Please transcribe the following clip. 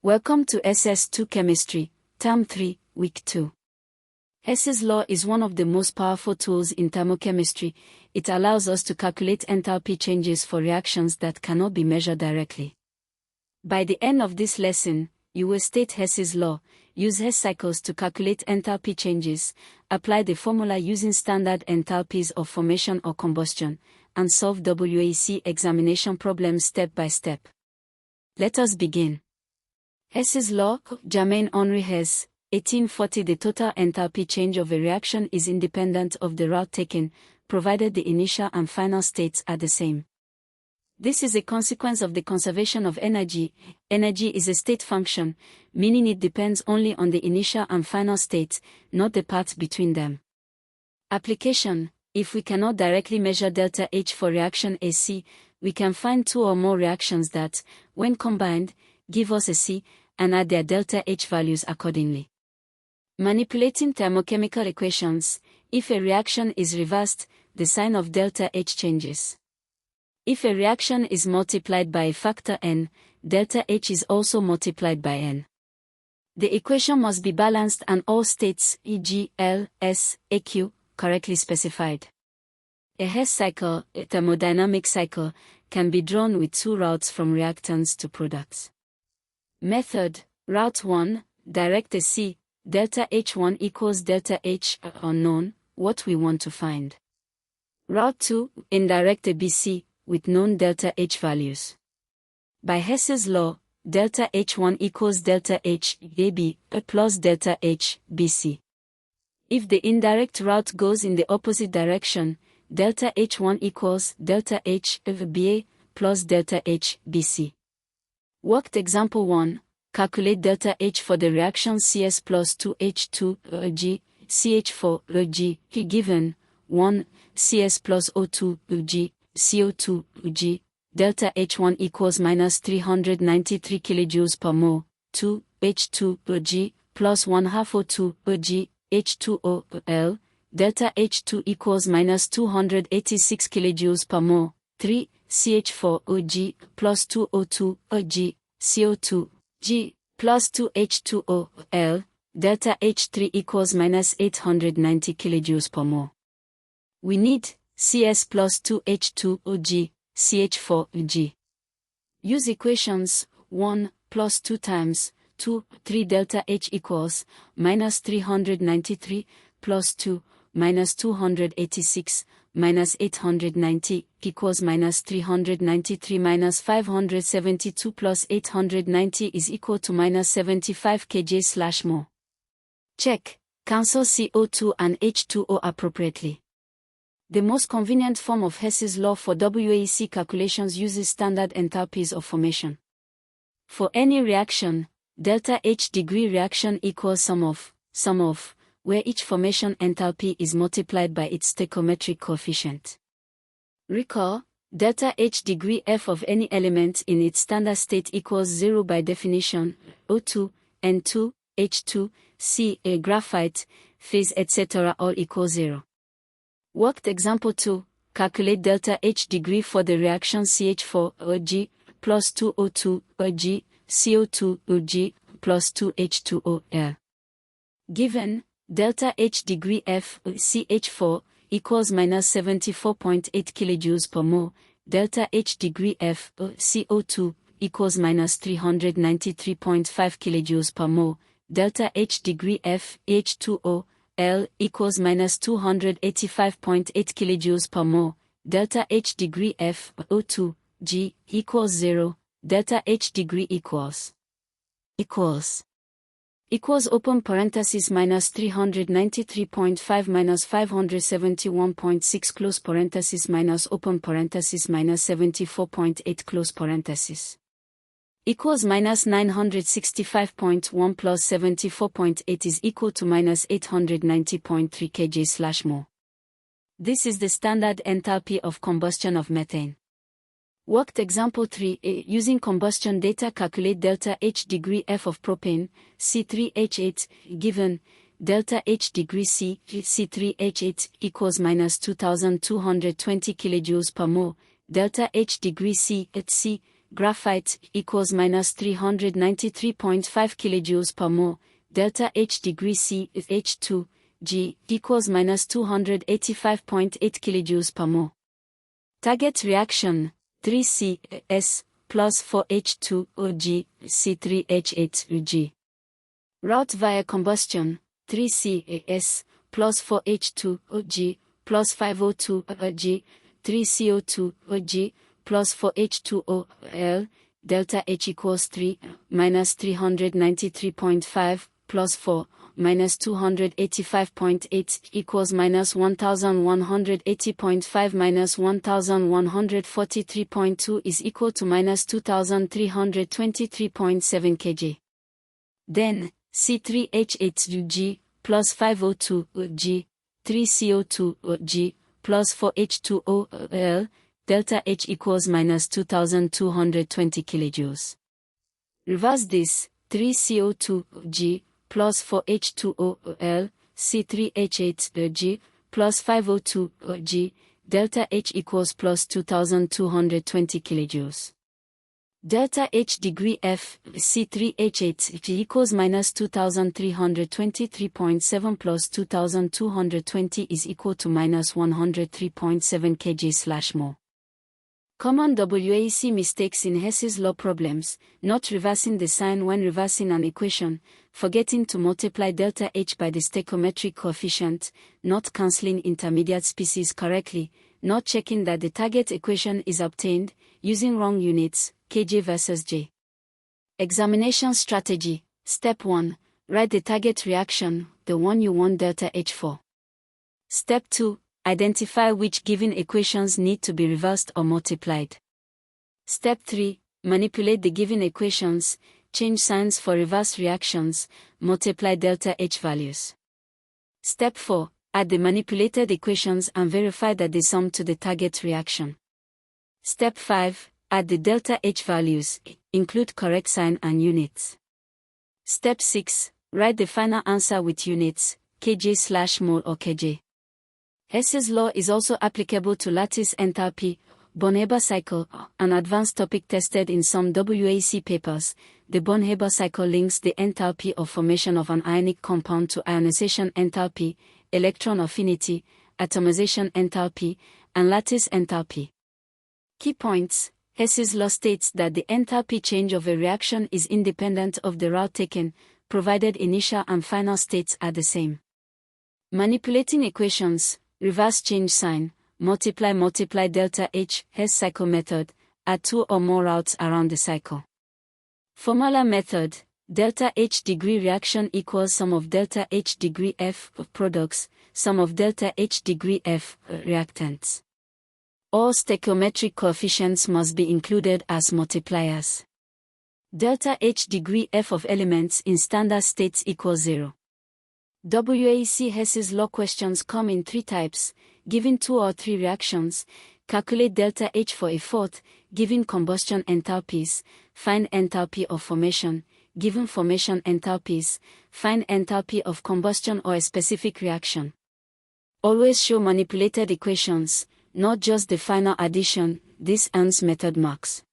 Welcome to SS2 Chemistry, Term 3, Week 2. Hess's law is one of the most powerful tools in thermochemistry. It allows us to calculate enthalpy changes for reactions that cannot be measured directly. By the end of this lesson, you will state Hess's law, use Hess cycles to calculate enthalpy changes, apply the formula using standard enthalpies of formation or combustion, and solve WAEC examination problems step by step. Let us begin. Hess's law, Germain-Henri Hess, 1840. The total enthalpy change of a reaction is independent of the route taken, provided the initial and final states are the same. This is a consequence of the conservation of energy. Energy is a state function, meaning it depends only on the initial and final state, not the path between them. Application: if we cannot directly measure delta H for reaction AC, we can find two or more reactions that, when combined, give us a C, and add their delta H values accordingly. Manipulating thermochemical equations: if a reaction is reversed, the sign of delta H changes. If a reaction is multiplied by a factor n, delta H is also multiplied by n. The equation must be balanced and all states, e.g., L, S, AQ, correctly specified. A Hess cycle, a thermodynamic cycle, can be drawn with two routes from reactants to products. Method: Route 1, direct a C, delta H1 equals delta H, unknown, what we want to find. Route 2, indirect a BC, with known delta H values. By Hess's law, delta H1 equals delta H, AB, plus delta H, BC. If the indirect route goes in the opposite direction, delta H1 equals delta H, BA, plus delta H, BC. Worked example 1, calculate delta H for the reaction CS plus 2H2G, CH4G, given 1, CS plus O2G, CO2G, delta H1 equals minus 393 kJ per mole, 2, H2G, plus 1/2 O2G, H2O, delta H2 equals minus 286 kJ per mole, 3, CH4OG, plus 2O2G, CO2G, plus 2H2O, delta H3 equals minus 890 kJ per mole. We need CS plus 2H2OG, CH4G. Use equations 1 plus 2 times 2, 3 delta H equals minus 393 plus 2 minus 286 minus 890 equals minus 393 minus 572 plus 890 is equal to minus 75 kJ/mole. Check. Cancel CO2 and H2O appropriately. The most convenient form of Hess's law for WAEC calculations uses standard enthalpies of formation. For any reaction, delta H degree reaction equals sum of, where each formation enthalpy is multiplied by its stoichiometric coefficient. Recall, delta H degree F of any element in its standard state equals 0 by definition. O2, N2, H2, C, a graphite, phase etc. all equal 0. Worked example 2, calculate delta H degree for the reaction CH4OG plus 2O2OG, CO2OG plus 2H2O. Given, delta H degree F, CH4, equals minus 74.8 kJ per mole, delta H degree F, CO2, equals minus 393.5 kJ per mole, delta H degree F, H2O, L, equals minus 285.8 kJ per mole, delta H degree F, O2, G, equals 0, delta H degree equals open parenthesis minus 393.5 minus 571.6 close parenthesis minus open parenthesis minus 74.8 close parenthesis equals minus 965.1 plus 74.8 is equal to minus 890.3 kJ/mole. This is the standard enthalpy of combustion of methane. Worked example 3, using combustion data calculate delta H degree F of propane, C3H8, given, delta H degree C, C3H8 equals minus 2220 kJ per mole, delta H degree C, at C, graphite equals minus 393.5 kilojoules per mole, delta H degree C is H2, G equals minus 285.8 kilojoules per mole. Target reaction, 3CS plus 4H2OG, C3H8G. Route via combustion, 3CS plus 4H2OG plus 5O2G, 3CO2OG plus 4H2OL, delta H equals 3, minus 393.5, plus 4, minus 285.8, equals minus 1180.5 minus 1143.2 is equal to minus 2323.7 kg. Then, C3H8G, plus 5O2G, 3CO2G, plus 4H2OL, delta H equals minus 2220 kilojoules. Reverse this, 3CO2G, plus 4H2OL, C3H8G, plus 5O2G, delta H equals plus 2220 kilojoules. Delta H degree F, C3H8 equals minus 2323.7 plus 2220 is equal to minus 103.7 kg/mole. Common WAEC mistakes in Hess's law problems: not reversing the sign when reversing an equation, forgetting to multiply delta H by the stoichiometric coefficient, not cancelling intermediate species correctly, not checking that the target equation is obtained, using wrong units, kg versus J. Examination strategy. Step 1. Write the target reaction, the one you want delta H for. Step 2. Identify which given equations need to be reversed or multiplied. Step 3. Manipulate the given equations, change signs for reverse reactions, multiply delta H values. Step 4. Add the manipulated equations and verify that they sum to the target reaction. Step 5. Add the delta H values, include correct sign and units. Step 6. Write the final answer with units, kg/mole or kj. Hess's law is also applicable to lattice enthalpy, Born-Haber cycle, an advanced topic tested in some WAEC papers. The Born-Haber cycle links the enthalpy of formation of an ionic compound to ionization enthalpy, electron affinity, atomization enthalpy, and lattice enthalpy. Key points. Hess's law states that the enthalpy change of a reaction is independent of the route taken, provided initial and final states are the same. Manipulating equations, reverse change sign, multiply delta H, Hess cycle method, add two or more routes around the cycle. Formula method, delta H degree reaction equals sum of delta H degree F of products, sum of delta H degree F reactants. All stoichiometric coefficients must be included as multipliers. Delta H degree F of elements in standard states equals 0. WAEC Hess's law questions come in three types: given 2 or 3 reactions, calculate delta H for a fourth, given combustion enthalpies, find enthalpy of formation, given formation enthalpies, find enthalpy of combustion or a specific reaction. Always show manipulated equations, not just the final addition. This earns method marks.